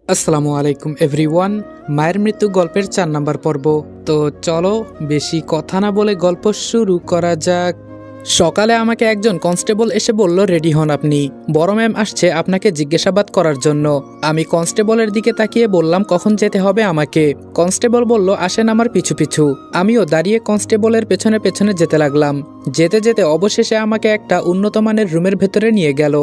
আসসালামু আলাইকুম এভরিওয়ান। মায়ের মৃত্যু গল্পের 4 নাম্বার পর্ব। তো চলো বেশি কথা না বলে গল্প শুরু করা যাক। সকালে আমাকে একজন কনস্টেবল এসে বলল, রেডি হন, আপনি বড় ম্যাম আসছে আপনাকে জিজ্ঞাসাবাদ করার জন্য। আমি কনস্টেবলের দিকে তাকিয়ে বললাম, কখন যেতে হবে আমাকে? কনস্টেবল বলল, আসেন আমার পিছু পিছু। আমিও দাঁড়িয়ে কনস্টেবলের পেছনে পেছনে যেতে লাগলাম। যেতে যেতে অবশেষে আমাকে একটা উন্নত মানের রুমের ভেতরে নিয়ে গেল।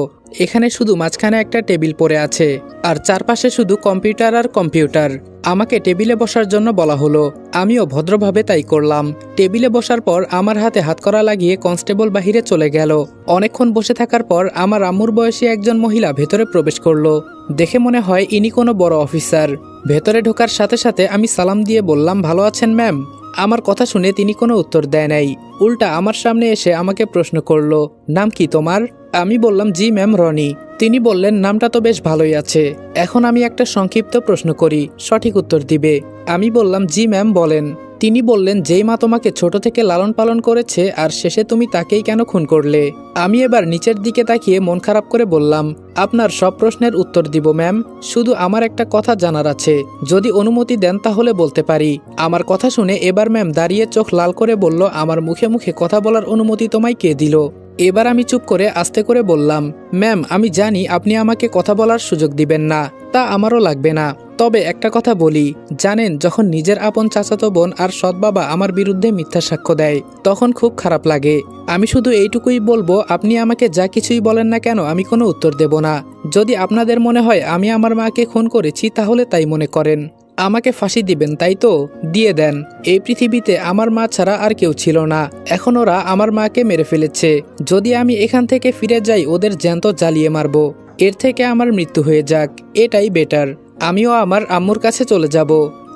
এখানে শুধু মাঝখানে একটা টেবিল পড়ে আছে আর চারপাশে শুধু কম্পিউটার আর কম্পিউটার। আমাকে টেবিলে বসার জন্য বলা হলো। আমিও ভদ্রভাবে তাই করলাম। টেবিলে বসার পর আমার হাতে হাতকড়া লাগিয়ে কনস্টেবল বাহিরে চলে গেল। অনেকক্ষণ বসে থাকার পর আমার আম্মুর বয়সী একজন মহিলা ভেতরে প্রবেশ করলো। দেখে মনে হয় ইনি কোনো বড় অফিসার। ভেতরে ঢোকার সাথে সাথে আমি সালাম দিয়ে বললাম, ভালো আছেন ম্যাম? আমার কথা শুনে তিনি কোনো উত্তর দেয় নাই। উল্টা আমার সামনে এসে আমাকে প্রশ্ন করলো, নাম কি তোমার? আমি বললাম, জি ম্যাম, রনি। তিনি বললেন, নামটা তো বেশ ভালোই আছে। এখন আমি একটা সংক্ষিপ্ত প্রশ্ন করি, সঠিক উত্তর দিবে। আমি বললাম, জি ম্যাম, বলেন। তিনি বললেন, যেই মা তোমাকে ছোট থেকে লালন পালন করেছে আর শেষে তুমি তাকেই কেন খুন করলে? আমি এবার নিচের দিকে তাকিয়ে মন খারাপ করে বললাম, আপনার সব প্রশ্নের উত্তর দিব ম্যাম, শুধু আমার একটা কথা জানার আছে। যদি অনুমতি দেন তাহলে বলতে পারি। আমার কথা শুনে এবার ম্যাম দাঁড়িয়ে চোখ লাল করে বলল, আমার মুখে মুখে কথা বলার অনুমতি তোমায় কে দিল? এবার আমি চুপ করে আস্তে করে বললাম, ম্যাম আমি জানি আপনি আমাকে কথা বলার সুযোগ দিবেন না, তা আমারও লাগবে না। তবে একটা কথা বলি, জানেন যখন নিজের আপন চাচাতো বোন আর সৎ বাবা আমার বিরুদ্ধে মিথ্যা সাক্ষ্য দেয় তখন খুব খারাপ লাগে। আমি শুধু এইটুকুই বলবো, আপনি আমাকে যা কিছুই বলেন না কেন আমি কোনো উত্তর দেব না। যদি আপনাদের মনে হয় আমি আমার মাকে খুন করেছি তাহলে তাই মনে করেন। আমাকে ফাঁসি দিবেন তাই তো? দিয়ে দেন। এই পৃথিবীতে আমার মা ছাড়া আর কেউ ছিল না। এখন ওরা আমার মাকে মেরে ফেলেছে। যদি আমি এখান থেকে ফিরে যাই ওদের জ্যান্ত জ্বালিয়ে মারবো। এর থেকে আমার মৃত্যু হয়ে যাক, এটাই বেটার। আমিও আমার আম্মুর কাছে চলে যাব।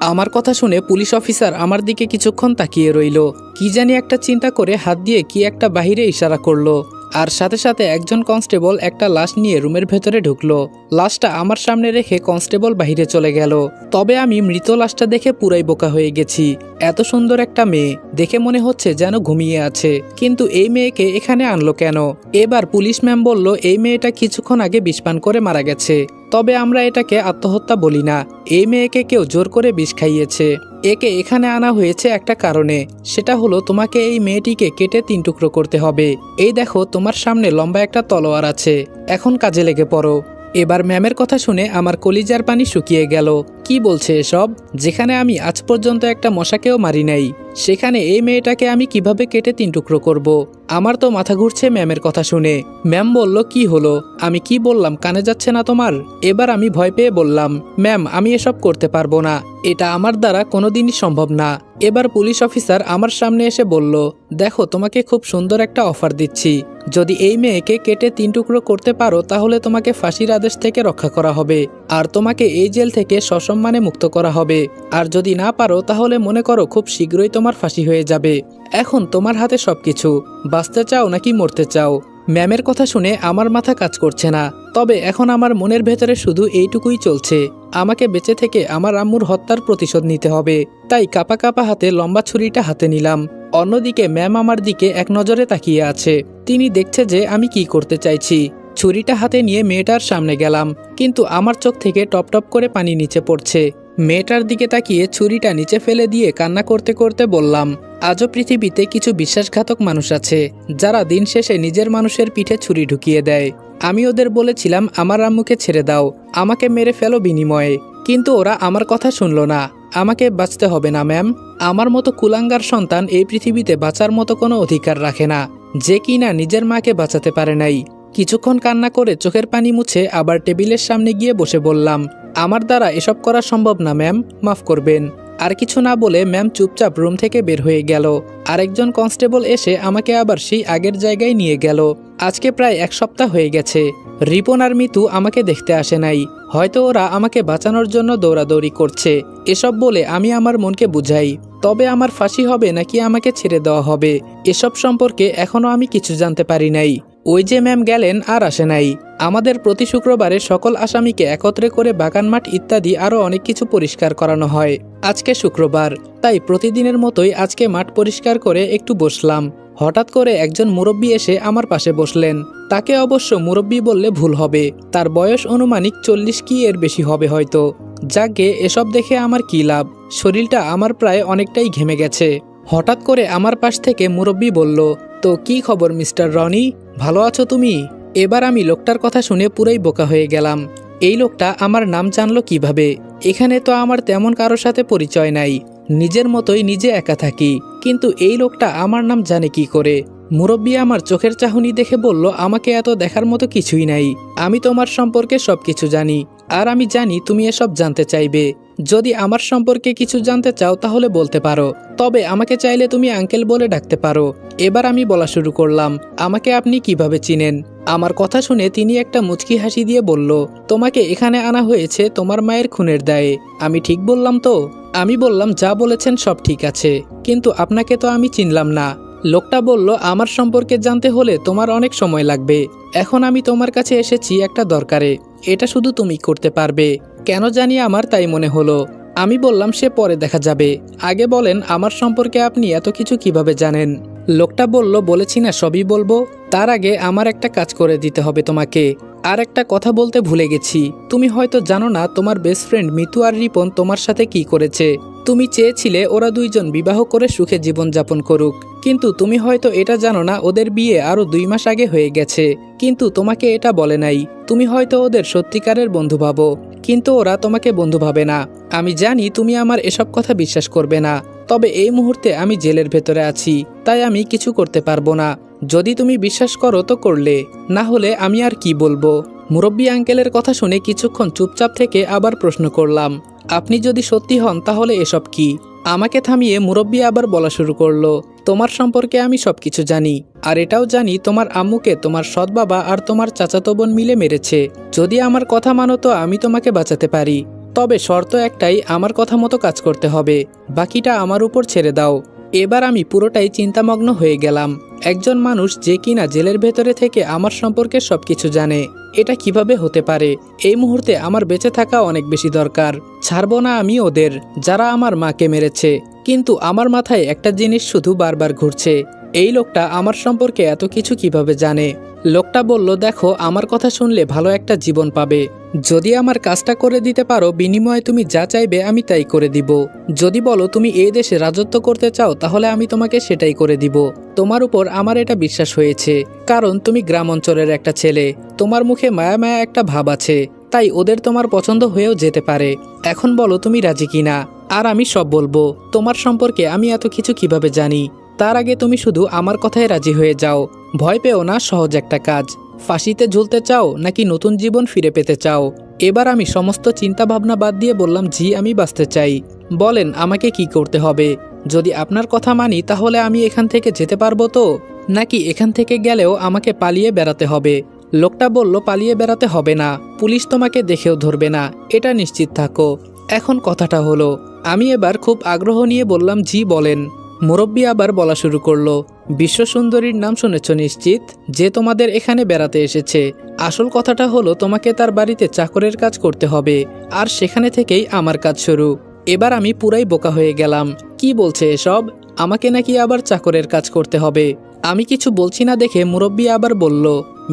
আমার কথা শুনে পুলিশ অফিসার আমার দিকে কিছুক্ষণ তাকিয়ে রইল। কি জানি একটা চিন্তা করে হাত দিয়ে কি একটা বাহিরে ইশারা করলো। আর সাথে সাথে একজন কনস্টেবল একটা লাশ নিয়ে রুমের ভেতরে ঢুকলো। লাশটা আমার সামনে রেখে কনস্টেবল বাহিরে চলে গেল। তবে আমি মৃত লাশটা দেখে পুরাই বোকা হয়ে গেছি। এত সুন্দর একটা মেয়ে, দেখে মনে হচ্ছে যেন ঘুমিয়ে আছে। কিন্তু এই মেয়েকে এখানে আনলো কেন? এবার পুলিশ ম্যাম বলল, এই মেয়েটা কিছুক্ষণ আগে বিষপান করে মারা গেছে। তবে আমরা এটাকে আত্মহত্যা বলি না, এই মেয়েকে কেউ জোর করে বিষ খাইয়েছে। একে এখানে আনা হয়েছে একটা কারণে, সেটা হলো তোমাকে এই মেয়েটিকে কেটে 3 টুকরো করতে হবে। এই দেখো তোমার সামনে লম্বা একটা তলোয়ার আছে, এখন কাজে লেগে পড়ো। এবার ম্যামের কথা শুনে আমার কলিজার পানি শুকিয়ে গেল। কি বলছে এসব? যেখানে আমি আজ পর্যন্ত একটা মশাকেও মারি নাই, সেখানে এই মেয়েটাকে আমি কিভাবে কেটে 3 টুকরো করব? আমার তো মাথা ঘুরছে ম্যামের কথা শুনে। ম্যাম বলল, কি হলো? আমি কি বললাম কানে যাচ্ছে না তোমার? এবার আমি ভয় পেয়ে বললাম, ম্যাম আমি এসব করতে পারবো না, এটা আমার দ্বারা কোনোদিনই সম্ভব না। এবার পুলিশ অফিসার আমার সামনে এসে বলল, দেখো তোমাকে খুব সুন্দর একটা অফার দিচ্ছি। যদি এই মেয়েকে কেটে 3 টুকরো করতে পারো তাহলে তোমাকে ফাঁসির আদেশ থেকে রক্ষা করা হবে আর তোমাকে এই জেল থেকে সসম্মানে মুক্ত করা হবে। আর যদি না পারো তাহলে মনে করো খুব শীঘ্রই তোমার ফাঁসি হয়ে যাবে। এখন তোমার হাতে সবকিছু, বাঁচতে চাও নাকি মরতে চাও? ম্যামের কথা শুনে আমার মাথা কাজ করছে না। তবে এখন আমার মনের ভেতরে শুধু এইটুকুই চলছে, আমাকে বেঁচে থেকে আমার আম্মুর হত্যার প্রতিশোধ নিতে হবে। তাই কাপা কাপা হাতে লম্বা ছুরিটা হাতে নিলাম। অন্যদিকে ম্যাম আমার দিকে এক নজরে তাকিয়ে আছে। তিনি দেখছে যে আমি কি করতে চাইছি। ছুরিটা হাতে নিয়ে মেয়েটার সামনে গেলাম, কিন্তু আমার চোখ থেকে টপ টপ করে পানি নিচে পড়ছে। মেয়েটার দিকে তাকিয়ে ছুরিটা নিচে ফেলে দিয়ে কান্না করতে করতে বললাম, আজও পৃথিবীতে কিছু বিশ্বাসঘাতক মানুষ আছে যারা দিন শেষে নিজের মানুষের পিঠে ছুরি ঢুকিয়ে দেয়। আমি ওদের বলেছিলাম আমার আম্মুকে ছেড়ে দাও, আমাকে মেরে ফেলো বিনিময়ে, কিন্তু ওরা আমার কথা শুনলো না। আমাকে বাঁচতে হবে না ম্যাম। আমার মতো কুলাঙ্গার সন্তান এই পৃথিবীতে বাঁচার মতো কোনো অধিকার রাখে না, যে কিনা নিজের মাকে বাঁচাতে পারে নাই। কিছুক্ষণ কান্না করে চোখের পানি মুছে আবার টেবিলের সামনে গিয়ে বসে বললাম, আমার দ্বারা এসব করা সম্ভব না ম্যাম, মাফ করবেন। আর কিছু না বলে ম্যাম চুপচাপ রুম থেকে বের হয়ে গেল। আরেকজন কনস্টেবল এসে আমাকে আবার সেই আগের জায়গায় নিয়ে গেল। আজকে প্রায় 1 সপ্তাহ হয়ে গেছে। রিপন আর মিতু আমাকে দেখতে আসে নাই, হয়তো ওরা আমাকে বাঁচানোর জন্য দৌড়াদৌড়ি করছে। এসব বলে আমি আমার মনকে বুঝাই, তবে আমার ফাঁসি হবে নাকি আমাকে ছেড়ে দেওয়া হবে এসব সম্পর্কে এখনো আমি কিছু জানতে পারি নাই। ওই যে ম্যাম গেলেন আর আসে নাই। আমাদের প্রতি শুক্রবারে সকল আসামিকে একত্রে করে বাগান মাঠ ইত্যাদি আরও অনেক কিছু পরিষ্কার করানো হয়। আজকে শুক্রবার, তাই প্রতিদিনের মতোই আজকে মাঠ পরিষ্কার করে একটু বসলাম। হঠাৎ করে একজন মুরব্বী এসে আমার পাশে বসলেন। তাকে অবশ্য মুরব্বী বললে ভুল হবে, তার বয়স অনুমানিক 40 কি এর বেশি হবে হয়তো। যাকে এসব দেখে আমার কি লাভ, শরীরটা আমার প্রায় অনেকটাই ঘেমে গেছে। হঠাৎ করে আমার পাশ থেকে মুরব্বী বলল, তো কি খবর মিস্টার রনি, ভালো আছো তুমি? এবার আমি লোকটার কথা শুনে পুরাই বোকা হয়ে গেলাম। এই লোকটা আমার নাম জানলো কিভাবে? এখানে তো আমার তেমন কারোর সাথে পরিচয় নাই, নিজের মতোই নিজে একা থাকি, কিন্তু এই লোকটা আমার নাম জানে কি করে? মুরব্বী আমার চোখের চাহনি দেখে বলল, আমাকে এত দেখার মতো কিছুই নাই, আমি তোমার সম্পর্কে সবকিছু জানি, আর আমি জানি তুমি এসব জানতে চাইবে। যদি আমার সম্পর্কে কিছু জানতে চাও তাহলে বলতে পারো, তবে আমাকে চাইলে তুমি আঙ্কেল বলে ডাকতে পারো। এবার আমি বলা শুরু করলাম, আমাকে আপনি কিভাবে চিনেন? আমার কথা শুনে তিনি একটা মুচকি হাসি দিয়ে বলল, তোমাকে এখানে আনা হয়েছে তোমার মায়ের খুনের দায়ে। আমি ঠিক বললাম তো? আমি বললাম, যা বলেছেন সব ঠিক আছে, কিন্তু আপনাকে তো আমি চিনলাম না। লোকটা বলল, আমার সম্পর্কে জানতে হলে তোমার অনেক সময় লাগবে। এখন আমি তোমার কাছে এসেছি একটা দরকারে, এটা শুধু তুমি করতে পারবে। কেন জানি আমার তাই মনে হলো। আমি বললাম, সে পরে দেখা যাবে, আগে বলেন আমার সম্পর্কে আপনি এত কিছু কিভাবে জানেন? লোকটা বলল, বলেছি না সবই বলবো, তার আগে আমার একটা কাজ করে দিতে হবে তোমাকে। আর একটা কথা বলতে ভুলে গেছি, তুমি হয়তো জানো না তোমার বেস্ট ফ্রেন্ড মিতু আর রিপন তোমার সাথে কি করেছে। তুমি চেয়েছিলে ওরা দুইজন বিবাহ করে সুখে জীবনযাপন করুক, কিন্তু তুমি হয়তো এটা জানো না ওদের বিয়ে আরো 2 মাস আগে হয়ে গেছে, কিন্তু তোমাকে এটা বলে নাই। তুমি হয়তো ওদের সত্যিকারের বন্ধু ভাবো, কিন্তু ওরা তোমাকে বন্ধু ভাবে না। আমি জানি তুমি আমার এসব কথা বিশ্বাস করবে না, তবে এই মুহূর্তে আমি জেলের ভেতরে আছি, তাই আমি কিছু করতে পারবো না। যদি তুমি বিশ্বাস করো তো করলে, না হলে আমি আর কি বলবো। মুরব্বী আঙ্কেলের কথা শুনে কিছুক্ষণ চুপচাপ থেকে আবার প্রশ্ন করলাম, আপনি যদি সত্যি হন তাহলে এসব কি? আমাকে থামিয়ে মুরব্বী আবার বলা শুরু করলো, তোমার সম্পর্কে আমি সবকিছু জানি, আর এটাও জানি তোমার আম্মুকে তোমার সৎ বাবা আর তোমার চাচাতো বোন মিলে মেরেছে। যদি আমার কথা মানো তো আমি তোমাকে বাঁচাতে পারি, তবে শর্ত একটাই, আমার কথা মতো কাজ করতে হবে, বাকিটা আমার উপর ছেড়ে দাও। এবার আমি পুরোটাই চিন্তামগ্ন হয়ে গেলাম। একজন মানুষ যে কিনা জেলের ভেতরে থেকে আমার সম্পর্কে সবকিছু জানে, এটা কিভাবে হতে পারে? এই মুহূর্তে আমার বেঁচে থাকা অনেক বেশি দরকার। ছাড়বো না আমি ওদের, যারা আমার মাকে মেরেছে। কিন্তু আমার মাথায় একটা জিনিস শুধু বারবার ঘুরছে, এই লোকটা আমার সম্পর্কে এত কিছু কিভাবে জানে? লোকটা বলল, দেখো আমার কথা শুনলে ভালো একটা জীবন পাবে, যদি আমার কাজটা করে দিতে পারো বিনিময়ে তুমি যা চাইবে আমি তাই করে দিব। যদি বলো তুমি এই দেশে রাজত্ব করতে চাও তাহলে আমি তোমাকে সেটাই করে দিব। তোমার উপর আমার এটা বিশ্বাস হয়েছে, কারণ তুমি গ্রাম অঞ্চলের একটা ছেলে, তোমার মুখে মায়া মায়া একটা ভাব আছে, তাই ওদের তোমার পছন্দ হয়েও যেতে পারে। এখন বলো তুমি রাজি কিনা, আর আমি সব বলবো। তোমার সম্পর্কে আমি এত কিছু কিভাবে জানি, তার আগে তুমি শুধু আমার কথায় রাজি হয়ে যাও। ভয় পেও না, সহজ একটা কাজ। ফাঁসিতে ঝুলতে চাও নাকি নতুন জীবন ফিরে পেতে চাও? এবার আমি সমস্ত চিন্তা ভাবনা বাদ দিয়ে বললাম, জি আমি বাঁচতে চাই। বলেন আমাকে কি করতে হবে? যদি আপনার কথা মানি তাহলে আমি এখান থেকে যেতে পারবো তো, নাকি এখান থেকে গেলেও আমাকে পালিয়ে বেড়াতে হবে? লোকটা বলল, পালিয়ে বেড়াতে হবে না, পুলিশ তোমাকে দেখেও ধরবে না, এটা নিশ্চিত থাকো। এখন কথাটা হলো, আমি এবার খুব আগ্রহ নিয়ে বললাম, জি বলেন। মুরব্বী আবার বলা শুরু করলো, বিশ্বসুন্দরীর নাম শুনেছ নিশ্চিত, যে তোমাদের এখানে বেড়াতে এসেছে। আসল কথাটা হলো তোমাকে তার বাড়িতে চাকরের কাজ করতে হবে, আর সেখানে থেকেই আমার কাজ শুরু। এবার আমি পুরাই বোকা হয়ে গেলাম, কি বলছে এসব? আমাকে নাকি আবার চাকরের কাজ করতে হবে? আমি কিছু বলছি না দেখে মুরব্বী আবার বলল,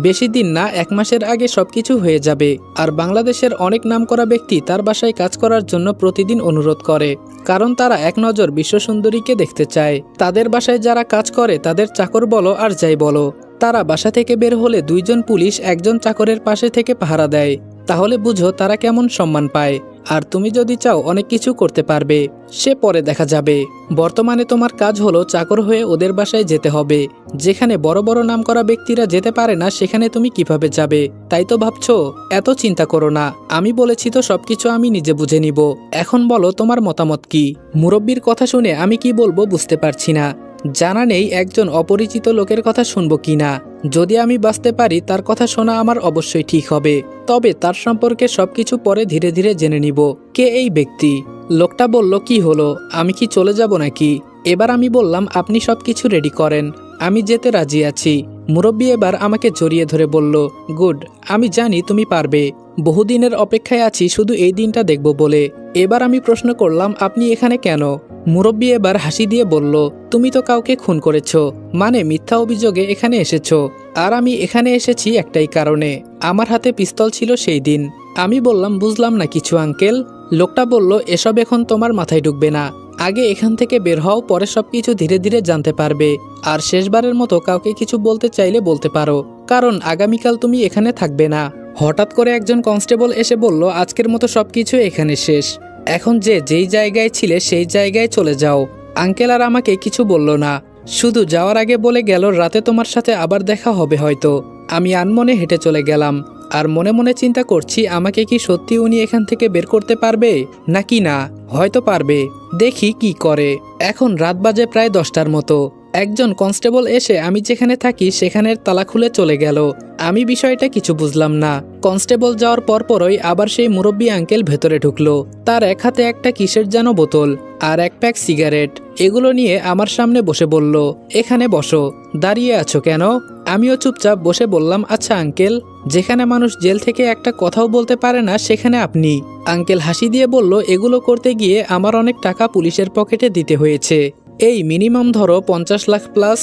বেশি দিন না, 1 মাসের আগে সবকিছু হয়ে যাবে। আর বাংলাদেশের অনেক নামকরা ব্যক্তি তার বাসায় কাজ করার জন্য প্রতিদিন অনুরোধ করে, কারণ তারা এক নজর বিশ্বসুন্দরীকে দেখতে চায়। তাদের বাসায় যারা কাজ করে তাদের চাকর বলো আর যাই বলো, তারা বাসা থেকে বের হলে 2 জন পুলিশ একজন চাকরের পাশে থেকে পাহারা দেয়। তাহলে বুঝো তারা কেমন সম্মান পায়। আর তুমি যদি চাও অনেক কিছু করতে পারবে, সে পরে দেখা যাবে। বর্তমানে তোমার কাজ হলো চাকর হয়ে ওদের বাসায় যেতে হবে। যেখানে বড় বড় নামকরা ব্যক্তিরা যেতে পারে না সেখানে তুমি কিভাবে যাবে, তাই তো ভাবছো? এত চিন্তা করো না, আমি বলেছি তো সবকিছু আমি নিজে বুঝে নিব। এখন বলো তোমার মতামত কি? মুরব্বীর কথা শুনে আমি কি বলবো বুঝতে পারছি না। জানা নেই একজন অপরিচিত লোকের কথা শুনবো কিনা। যদি আমি বাঁচতে পারি তার কথা শোনা আমার অবশ্যই ঠিক হবে, তবে তার সম্পর্কে সবকিছু পরে ধীরে ধীরে জেনে নিব। কে এই ব্যক্তি? লোকটা বলল, কি হলো, আমি কি চলে যাব নাকি? এবার আমি বললাম, আপনি সবকিছু রেডি করেন, আমি যেতে রাজি আছি। মুরব্বী এবার আমাকে জড়িয়ে ধরে বলল, গুড, আমি জানি তুমি পারবে। বহুদিনের অপেক্ষায় আছি শুধু এই দিনটা দেখব বলে। এবার আমি প্রশ্ন করলাম, আপনি এখানে কেন? মুরব্বী এবার হাসি দিয়ে বলল, তুমি তো কাউকে খুন করেছো, মানে মিথ্যা অভিযোগে এখানে এসেছো। আর আমি এখানে এসেছি একটাই কারণে, আমার হাতে পিস্তল ছিল সেই দিন। আমি বললাম, বুঝলাম না কিছু আঙ্কেল। লোকটা বলল, এসব এখন তোমার মাথায় ঢুকবে না, আগে এখান থেকে বের হও, পরে সবকিছু ধীরে ধীরে জানতে পারবে। আর শেষবারের মতো কাউকে কিছু বলতে চাইলে বলতে পারো, কারণ আগামীকাল তুমি এখানে থাকবে না। হঠাৎ করে একজন কনস্টেবল এসে বলল, আজকের মতো সবকিছু এখানে শেষ, এখন যেই জায়গায় ছিলে সেই জায়গায় চলে যাও। আঙ্কেল আর আমাকে কিছু বলল না, শুধু যাওয়ার আগে বলে গেল, রাতে তোমার সাথে আবার দেখা হবে হয়তো। আমি আনমনে হেঁটে চলে গেলাম, আর মনে মনে চিন্তা করছি, আমাকে কি সত্যি উনি এখান থেকে বের করতে পারবে নাকি না। হয়তো পারবে, দেখি কি করে। এখন রাত বাজে প্রায় 10টার মতো। একজন কনস্টেবল এসে আমি যেখানে থাকি সেখানের তালা খুলে চলে গেল। আমি বিষয়টা কিছু বুঝলাম না। কনস্টেবল যাওয়ার পরপরই আবার সেই মুরব্বী আঙ্কেল ভেতরে ঢুকলো। তার এক হাতে একটা কিসের যেন বোতল আর এক প্যাক সিগারেট, এগুলো নিয়ে আমার সামনে বসে বলল, এখানে বসো। দাঁড়িয়ে আছো কেন? আমিও চুপচাপ বসে বললাম, আচ্ছা আঙ্কেল, যেখানে মানুষ জেল থেকে একটা কথাও বলতে পারে না সেখানে আপনি। আঙ্কেল হাসি দিয়ে বলল, এগুলো করতে গিয়ে আমার অনেক টাকা পুলিশের পকেটে দিতে হয়েছে, এই মিনিমাম ধরো 50 লাখ প্লাস।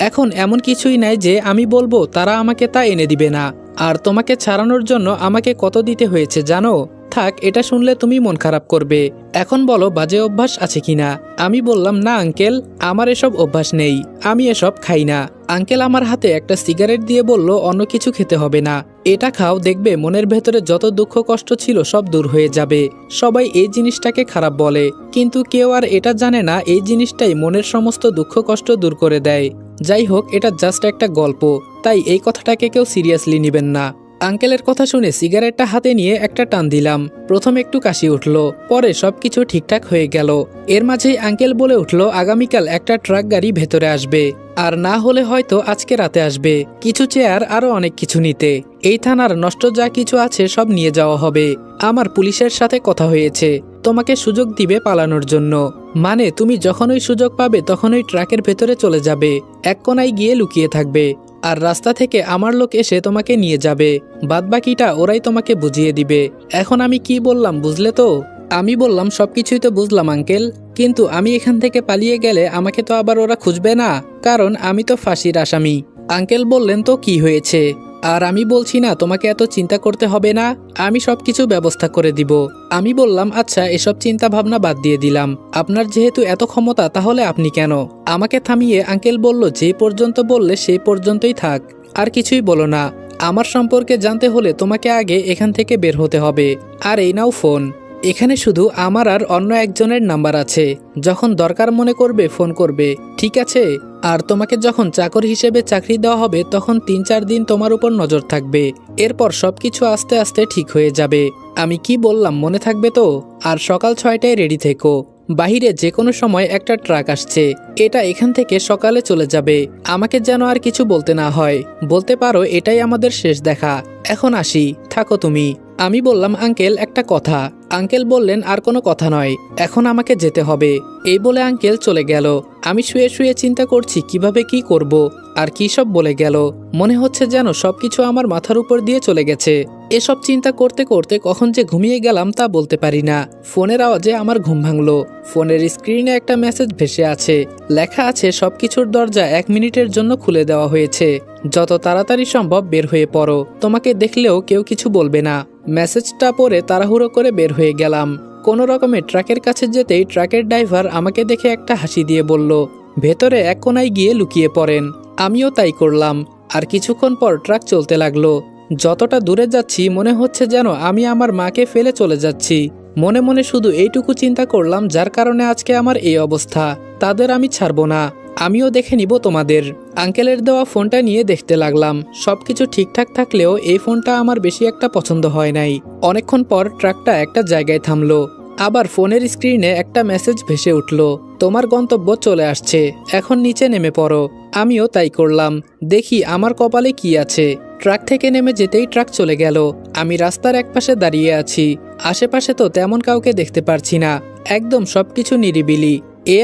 এখন এমন কিছুই নাই যে আমি বলবো তারা আমাকে তা এনে দিবে না। আর তোমাকে ছাড়ানোর জন্য আমাকে কত দিতে হয়েছে জানো? থাক, এটা শুনলে তুমি মন খারাপ করবে। এখন বলো, বাজে অভ্যাস আছে কিনা? আমি বললাম, না আঙ্কেল, আমার এসব অভ্যাস নেই, আমি এসব খাই না। আঙ্কেল আমার হাতে একটা সিগারেট দিয়ে বলল, অন্য কিছু খেতে হবে না, এটা খাও, দেখবে মনের ভেতরে যত দুঃখ কষ্ট ছিল সব দূর হয়ে যাবে। সবাই এই জিনিসটাকে খারাপ বলে, কিন্তু কেউ আর এটা জানে না এই জিনিসটাই মনের সমস্ত দুঃখ কষ্ট দূর করে দেয়। যাই হোক, এটা জাস্ট একটা গল্প, তাই এই কথাটাকে কেউ সিরিয়াসলি নেবেন না। আঙ্কেলের কথা শুনে সিগারেটটা হাতে নিয়ে একটা টান দিলাম। প্রথমে একটু কাশি উঠল, পরে সবকিছু ঠিকঠাক হয়ে গেল। এর মাঝেই আঙ্কেল বলে উঠল, আগামীকাল একটা ট্রাক গাড়ি ভেতরে আসবে, আর না হলে হয়তো আজকে রাতে আসবে, কিছু চেয়ার আরো অনেক কিছু নিতে। এই থানার নষ্ট যা কিছু আছে সব নিয়ে যাওয়া হবে। আমার পুলিশের সাথে কথা হয়েছে, তোমাকে সুযোগ দিবে পালানোর জন্য, মানে তুমি যখন ওই সুযোগ পাবে তখন ওই ট্রাকের ভেতরে চলে যাবে, এক কোনায় গিয়ে লুকিয়ে থাকবে, আর রাস্তা থেকে আমার লোক এসে তোমাকে নিয়ে যাবে, বাদবাকিটা ওরাই তোমাকে বুঝিয়ে দিবে। এখন আমি কি বললাম বুঝলে তো? আমি বললাম, সবকিছুই তো বুঝলাম আঙ্কেল, কিন্তু আমি এখান থেকে পালিয়ে গেলে আমাকে তো আবার ওরা খুঁজবে না, কারণ আমি তো ফাঁসির আসামি। আঙ্কেল বললেন, তো কি হয়েছে? আর আমি বলছি না তোমাকে এত চিন্তা করতে হবে না, আমি সবকিছু ব্যবস্থা করে দিব। আমি বললাম, আচ্ছা এসব চিন্তা ভাবনা বাদ দিয়ে দিলাম, আপনার যেহেতু এত ক্ষমতা তাহলে আপনি কেন? আমাকে থামিয়ে আঙ্কেল বলল, যে পর্যন্ত বললে সেই পর্যন্তই থাক, আর কিছুই বলো না। আমার সম্পর্কে জানতে হলে তোমাকে আগে এখান থেকে বের হতে হবে। আর এই নাও ফোন, এখানে শুধু আমার আর অন্য একজনের নাম্বার আছে, যখন দরকার মনে করবে ফোন করবে, ঠিক আছে? আর তোমাকে যখন চাকর হিসেবে চাকরি দেওয়া হবে তখন 3-4 দিন তোমার উপর নজর থাকবে, এরপর সবকিছু আস্তে আস্তে ঠিক হয়ে যাবে। আমি কি বললাম মনে থাকবে তো? আর সকাল 6টায় রেডি থেকো, বাহিরে যে কোনো সময় একটা ট্রাক আসছে, এটা এখান থেকে সকালে চলে যাবে, আমাকে যেন আর কিছু বলতে না হয়, বলতে পারো এটাই আমাদের শেষ দেখা, এখন আসি, থাকো তুমি। আমি বললাম, আঙ্কেল একটা কথা। আঙ্কেল বললেন, আর কোনো কথা নয়, এখন আমাকে যেতে হবে। এই বলে আঙ্কেল চলে গেল। আমি শুয়ে শুয়ে চিন্তা করছি কিভাবে কি করব, আর কি সব বলে গেল, মনে হচ্ছে যেন সবকিছু আমার মাথার উপর দিয়ে চলে গেছে। এসব চিন্তা করতে করতে কখন যে ঘুমিয়ে গেলাম তা বলতে পারি না। ফোনের আওয়াজে আমার ঘুম ভাঙলো। ফোনের স্ক্রিনে একটা মেসেজ ভেসে আছে, লেখা আছে, সবকিছুর দরজা 1 মিনিটের জন্য খুলে দেওয়া হয়েছে, যত তাড়াতাড়ি সম্ভব বের হয়ে পড়ো, তোমাকে দেখলেও কেউ কিছু বলবে না। মেসেজটা পড়ে তাড়াহুড়ো করে বের হয়ে গেলাম। কোনো রকমে ট্রাকের কাছে যেতেই ট্রাকের ড্রাইভার আমাকে দেখে একটা হাসি দিয়ে বলল, ভেতরে এক কোনায় গিয়ে লুকিয়ে পড়েন। আমিও তাই করলাম। আর কিছুক্ষণ পর ট্রাক চলতে লাগলো। যতটা দূরে যাচ্ছি মনে হচ্ছে যেন আমি আমার মাকে ফেলে চলে যাচ্ছি। মনে মনে শুধু এইটুকু চিন্তা করলাম, যার কারণে আজকে আমার এই অবস্থা, তাদের আমি ছাড়বো না, আমিও দেখে নিব তোমাদের। আঙ্কেলের দেওয়া ফোনটা নিয়ে দেখতে লাগলাম। সবকিছু ঠিকঠাক থাকলেও এই ফোনটা আমার বেশি একটা পছন্দ হয় নাই। অনেকক্ষণ পর ট্রাকটা একটা জায়গায় থামলো। আবার ফোনের স্ক্রিনে একটা মেসেজ ভেসে উঠল, তোমার গন্তব্য চলে আসছে, এখন নিচে নেমে পড়ো। আমিও তাই করলাম। দেখি আমার কপালে কি আছে। ট্রাক থেকে নেমে যেতেই ট্রাক চলে গেল। আমি রাস্তার একপাশে দাঁড়িয়ে আছি। আশেপাশে তো তেমন কাউকে দেখতে পারছি না, একদম সবকিছু নিরিবিলি।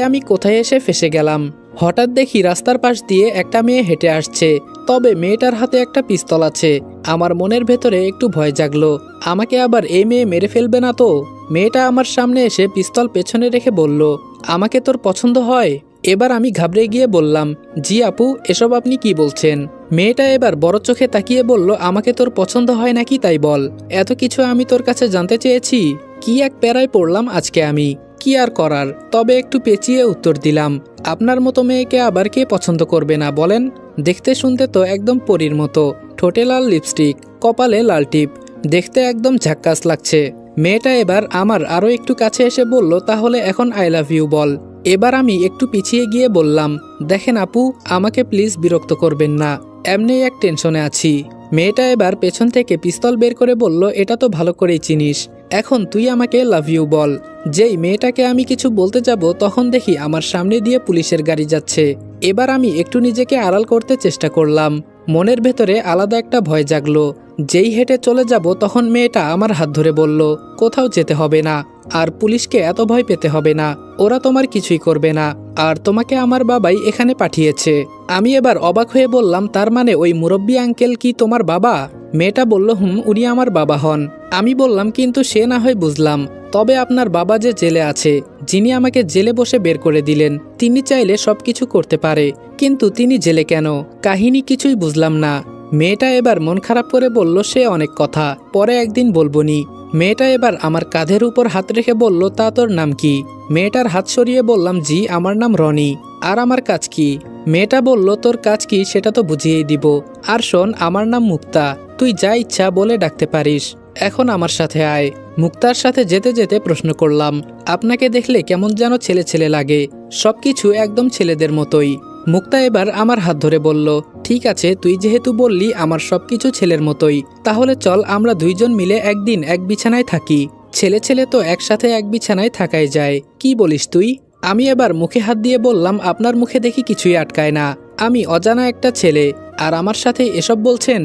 আমি কোথায় এসে ফেসে গেলাম? হঠাৎ দেখি রাস্তার পাশ দিয়ে একটা মেয়ে হেঁটে আসছে, তবে মেয়েটার হাতে একটা পিস্তল আছে। আমার মনের ভেতরে একটু ভয় জাগলো, আমাকে আবার এই মেয়ে মেরে ফেলবে না তো? মেয়েটা আমার সামনে এসে পিস্তল পেছনে রেখে বলল, আমাকে তোর পছন্দ হয়? এবার আমি ঘাবড়ে গিয়ে বললাম, জি আপু, এসব আপনি কি বলছেন? মেয়েটা এবার বড় চোখে তাকিয়ে বলল, আমাকে তোর পছন্দ হয় নাকি তাই বল। এত কিছু আমি তোর কাছে জানতে চেয়েছি। কি এক প্যারায় পড়লাম আজকে আমি। কি আর করার, তবে একটু পেঁচিয়ে উত্তর দিলাম, আপনার মতো মেয়েকে আবার কে পছন্দ করবে না বলেন? দেখতে শুনতে তো একদম পরীর মতো, ঠোঁটে লাল লিপস্টিক, কপালে লাল টিপ, দেখতে একদম ঝাক্কাস লাগছে। মেয়েটা এবার আমার আরও একটু কাছে এসে বলল, তাহলে এখন আই লাভ ইউ বল। এবার আমি একটু পিছিয়ে গিয়ে বললাম, দেখেন আপু, আমাকে প্লিজ বিরক্ত করবেন না, এমনি এক টেনশনে আছি। মেয়েটা এবার পেছন থেকে পিস্তল বের করে বলল, এটা তো ভালো করেই চিনিস, এখন তুই আমাকে লাভ ইউ বল। যেই মেয়েটাকে আমি কিছু বলতে যাব তখন দেখি আমার সামনে দিয়ে পুলিশের গাড়ি যাচ্ছে। এবার আমি একটু নিজেকে আড়াল করতে চেষ্টা করলাম। মনের ভেতরে আলাদা একটা ভয় জাগলো। যেই হেঁটে চলে যাব তখন মেয়েটা আমার হাত ধরে বলল, কোথাও যেতে হবে না, আর পুলিশকে এত ভয় পেতে হবে না, ওরা তোমার কিছুই করবে না, আর তোমাকে আমার বাবাই এখানে পাঠিয়েছে। আমি এবার অবাক হয়ে বললাম, তার মানে ওই মুরব্বী আঙ্কেল কি তোমার বাবা? মেয়েটা বলল, হুম, উনি আমার বাবা হন। আমি বললাম, কিন্তু সে না হয় বুঝলাম, তবে আপনার বাবা যে জেলে আছে, যিনি আমাকে জেলে বসে বের করে দিলেন, তিনি চাইলে সবকিছু করতে পারে, কিন্তু তিনি জেলে কেন? কাহিনী কিছুই বুঝলাম না। মেয়েটা এবার মন খারাপ করে বলল, সে অনেক কথা, পরে একদিন বলবনি। মেয়েটা এবার আমার কাঁধের উপর হাত রেখে বলল, তা তোর নাম কি? মেয়েটার হাত সরিয়ে বললাম, জি, আমার নাম রনি। আর আমার কাজ কি? মেয়েটা বলল, তোর কাজ কি সেটা তো বুঝিয়েই দিব। আর শোন, আমার নাম মুক্তা, তুই যা ইচ্ছা বলে ডাকতে পারিস। এখন আমার সাথে আয়। মুক্তার সাথে যেতে যেতে প্রশ্ন করলাম, আপনাকে দেখলে কেমন যেন ছেলে ছেলে লাগে, সবকিছু একদম ছেলেদের মতোই। মুক্তা এবার আমার হাত ধরে বলল, ঠিক আছে, তুই যেহেতু বললি আমার সবকিছু ছেলের মতোই, তাহলে চল আমরা দুইজন মিলে একদিন এক বিছানায় থাকি। ছেলে ছেলে তো একসাথে এক বিছানায় থাকাই যায়, কি বলিস তুই? আমি এবার মুখে হাত দিয়ে বললাম, আপনার মুখে দেখি কিছুই আটকায় না, আমি অজানা একটা ছেলে, আর আমার সাথে এসব বলছেন?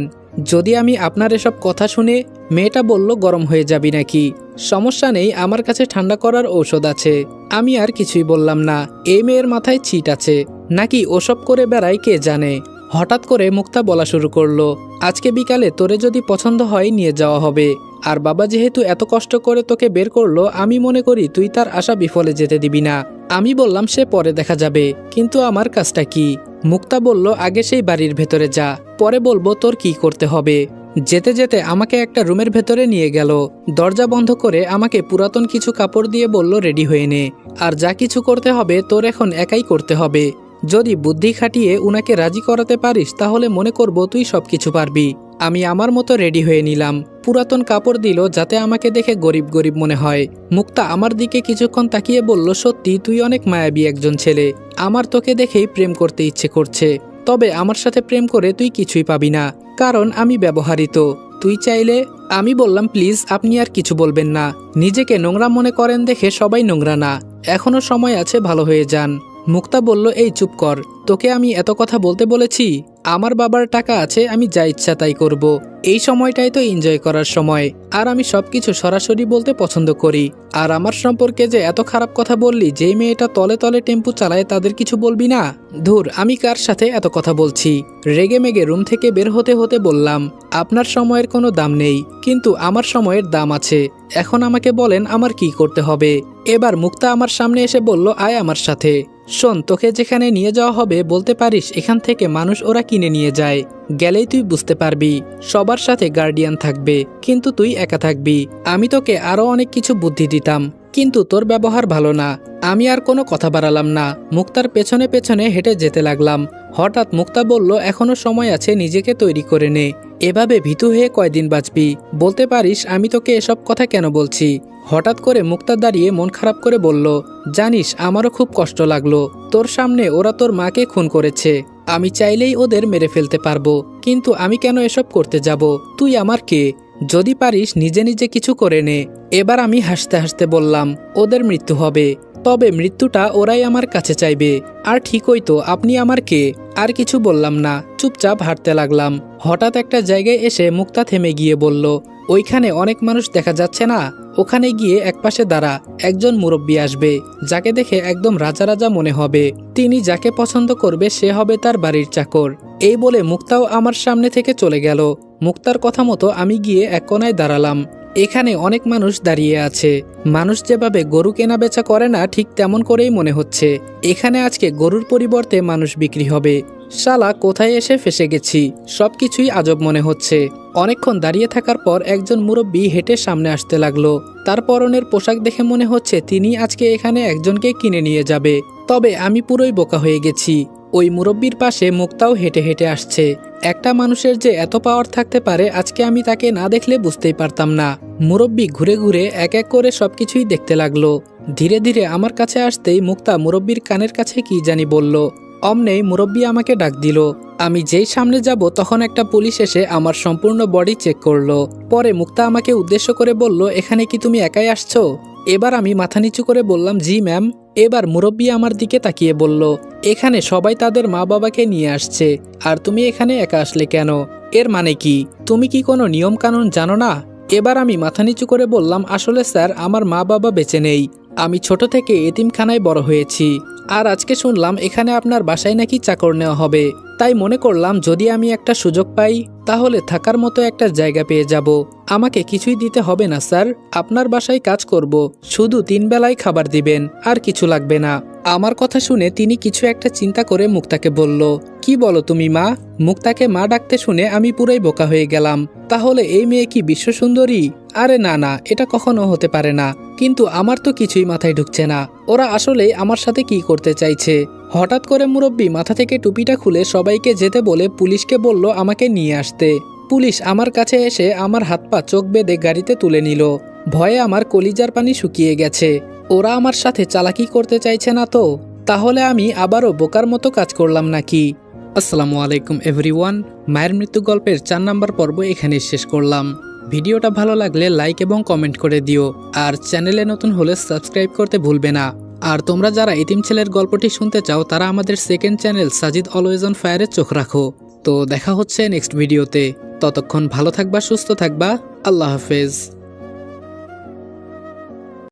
যদি আমি আপনার এসব কথা শুনে? মেয়েটা বলল, গরম হয়ে যাবি নাকি? সমস্যা নেই, আমার কাছে ঠান্ডা করার ঔষধ আছে। আমি আর কিছুই বললাম না। এই মেয়ের মাথায় ছিট আছে নাকি ওসব করে বেড়ায় কে জানে। হঠাৎ করে মুক্তা বলা শুরু করলো, আজকে বিকালে তোরে যদি পছন্দ হয় নিয়ে যাওয়া হবে, আর বাবা যেহেতু এত কষ্ট করে তোকে বের করলো, আমি মনে করি তুই তার আশা বিফলে যেতে দিবি না। আমি বললাম, সে পরে দেখা যাবে, কিন্তু আমার কাজটা কি? মুক্তা বলল, আগে সেই বাড়ির ভেতরে যা, পরে বলবো তোর কি করতে হবে। যেতে যেতে আমাকে একটা রুমের ভেতরে নিয়ে গেল। দরজা বন্ধ করে আমাকে পুরাতন কিছু কাপড় দিয়ে বলল, রেডি হয়ে নে, আর যা কিছু করতে হবে তোর এখন একাই করতে হবে। যদি বুদ্ধি খাটিয়ে উনাকে রাজি করাতে পারিস তাহলে মনে করব তুই সবকিছু পারবি। আমি আমার মতো রেডি হয়ে নিলাম। পুরাতন কাপড় দিল যাতে আমাকে দেখে গরিব গরিব মনে হয়। মুক্তা আমার দিকে কিছুক্ষণ তাকিয়ে বলল, সত্যি তুই অনেক মায়াবী একজন ছেলে, আমার তোকে দেখেই প্রেম করতে ইচ্ছে করছে। তবে আমার সাথে প্রেম করে তুই কিছুই পাবি না, কারণ আমি ব্যবহারিত। তুই চাইলে। আমি বললাম, প্লিজ আপনি আর কিছু বলবেন না, নিজেকে নোংরা মনে করেন দেখে সবাই নোংরা না, এখনো সময় আছে, ভালো হয়ে যান। মুক্তা বলল, এই চুপ কর, তোকে আমি এত কথা বলতে বলেছি? আমার বাবার টাকা আছে, আমি যা ইচ্ছা তাই করব। এই সময়টাই তো এনজয় করার সময়, আর আমি সবকিছু সরাসরি বলতে পছন্দ করি। আর আমার সম্পর্কে যে এত খারাপ কথা বললি, যেই মেয়েটা তলে তলে টেম্পু চালায় তাদের কিছু বলবি না? ধুর, আমি কার সাথে এত কথা বলছি? রেগে মেগে রুম থেকে বের হতে হতে বললাম, আপনার সময়ের কোনো দাম নেই, কিন্তু আমার সময়ের দাম আছে। এখন আমাকে বলেন আমার কি করতে হবে? এবার মুক্তা আমার সামনে এসে বলল, আয় আমার সাথে। শোন, তোকে যেখানে নিয়ে যাওয়া হবে বলতে পারিস এখান থেকে মানুষ ওরা কিনে নিয়ে যায়, গেলেই তুই বুঝতে পারবি। সবার সাথে গার্ডিয়ান থাকবে, কিন্তু তুই একা থাকবি। আমি তোকে আরো অনেক কিছু বুদ্ধি দিতাম, কিন্তু তোর ব্যবহার ভালো না। আমি আর কোনো কথা বাড়ালাম না, মুক্তার পেছনে পেছনে হেঁটে যেতে লাগলাম। হঠাৎ মুক্তা বলল, এখনো সময় আছে, নিজেকে তৈরি করে নে। এভাবে ভীতু হয়ে কয়দিন বাঁচবি? বলতে পারিস আমি তোকে এসব কথা কেন বলছি? হঠাৎ করে মুক্তা দাঁড়িয়ে মন খারাপ করে বলল, জানিস আমারও খুব কষ্ট লাগলো, তোর সামনে ওরা তোর মাকে খুন করেছে। আমি চাইলেই ওদের মেরে ফেলতে পারবো, কিন্তু আমি কেন এসব করতে যাব? তুই আমার কে? যদি পারিস নিজে নিজে কিছু করে নে। এবার আমি হাসতে হাসতে বললাম, ওদের মৃত্যু হবে, তবে মৃত্যুটা ওরাই আমার কাছে চাইবে। আর ঠিকই তো, আপনি আমার কে? আর কিছু বললাম না, চুপচাপ হাঁটতে লাগলাম। হঠাৎ একটা জায়গায় এসে মুক্তা থেমে গিয়ে বলল, ওইখানে অনেক মানুষ দেখা যাচ্ছে না? ওখানে গিয়ে একপাশে দাঁড়া, একজন মুরব্বী আসবে, যাকে দেখে একদম রাজা রাজা মনে হবে। তিনি যাকে পছন্দ করবে সে হবে তার বাড়ির চাকর। এই বলে মুক্তাও আমার সামনে থেকে চলে গেল। মুক্তার কথা মতো আমি গিয়ে এক কোনায় দাঁড়ালাম। এখানে অনেক মানুষ দাঁড়িয়ে আছে। মানুষ যেভাবে গরু কেনা বেচা করে না, ঠিক তেমন করেই মনে হচ্ছে এখানে আজকে গরুর পরিবর্তে মানুষ বিক্রি হবে। শালা, কোথায় এসে ফেসে গেছি, সবকিছুই আজব মনে হচ্ছে। অনেকক্ষণ দাঁড়িয়ে থাকার পর একজন মুরব্বি হেঁটে সামনে আসতে লাগলো। তার পরনের পোশাক দেখে মনে হচ্ছে তিনি আজকে এখানে একজনকে কিনে নিয়ে যাবে। তবে আমি পুরোই বোকা হয়ে গেছি। ওই মুরব্বির পাশে মুক্তাও হেঁটে হেঁটে আসছে। একটা মানুষের যে এত পাওয়ার থাকতে পারে, আজকে আমি তাকে না দেখলে বুঝতেই পারতাম না। মুরব্বি ঘুরে ঘুরে এক এক করে সবকিছুই দেখতে লাগলো। ধীরে ধীরে আমার কাছে আসতেই মুক্তা মুরব্বির কানের কাছে কি জানি বলল। অমনেই মুরব্বি আমাকে ডাক দিল। আমি যেই সামনে যাব তখন একটা পুলিশ এসে আমার সম্পূর্ণ বডি চেক করলো। পরে মুক্তা আমাকে উদ্দেশ্য করে বলল, এখানে কি তুমি একাই আসছো? এবার আমি মাথা নিচু করে বললাম, জি ম্যাম। এবার মুরব্বি আমার দিকে তাকিয়ে বলল, এখানে সবাই তাদের মা বাবাকে নিয়ে আসছে, আর তুমি এখানে একা আসলে কেন? এর মানে কি? তুমি কি কোনো নিয়ম কানুন জানো না? এবার আমি মাথা নিচু করে বললাম, আসলে স্যার, আমার মা বাবা বেঁচে নেই। আমি ছোট থেকে এতিমখানায় বড় হয়েছি। আর আজকে শুনলাম এখানে আপনার বাসায় নাকি চাকর নেওয়া হবে। তাই মনে করলাম যদি আমি একটা সুযোগ পাই তাহলে থাকার মতো একটা জায়গা পেয়ে যাব। আমাকে কিছুই দিতে হবে না স্যার, আপনার বাসায় কাজ করব, শুধু 3 বেলায় খাবার দিবেন, আর কিছু লাগবে না। আমার কথা শুনে তিনি কিছু একটা চিন্তা করে মুক্তাকে বলল, কি বলো তুমি মা? মুক্তাকে মা ডাকতে শুনে আমি পুরাই বোকা হয়ে গেলাম। তাহলে এই মেয়ে কি বিশ্বসুন্দরী? আরে না না, এটা কখনো হতে পারে না। কিন্তু আমার তো কিছুই মাথায় ঢুকছে না, ওরা আসলে আমার সাথে কি করতে চাইছে। হঠাৎ করে মুরব্বি মাথা থেকে টুপিটা খুলে সবাইকে যেতে বলে পুলিশকে বলল আমাকে নিয়ে আসতে। পুলিশ আমার কাছে এসে আমার হাত পা চোখ বেঁধে গাড়িতে তুলে নিল। ভয়ে আমার কলিজার পানি শুকিয়ে গেছে। ওরা আমার সাথে চালাকি করতে চাইছে না তো? তাহলে আমি আবারও বোকার মতো কাজ করলাম নাকি? আসসালামু আলাইকুম এভরিওয়ান। মায়ের মৃত্যু গল্পের 4 নম্বর পর্ব এখানেই শেষ করলাম। ভিডিওটা ভালো লাগলে লাইক এবং কমেন্ট করে দিও, আর চ্যানেলে নতুন হলে সাবস্ক্রাইব করতে ভুলবে না। আর তোমরা যারা এতিম ছেলের গল্পটি শুনতে চাও তারা আমাদের second channel Sajid always on ফায়ারে চোখ রাখো। তো দেখা হচ্ছে নেক্সট ভিডিওতে। ততক্ষণ ভালো থাকবা, সুস্থ থাকবা। আল্লাহ হাফেজ।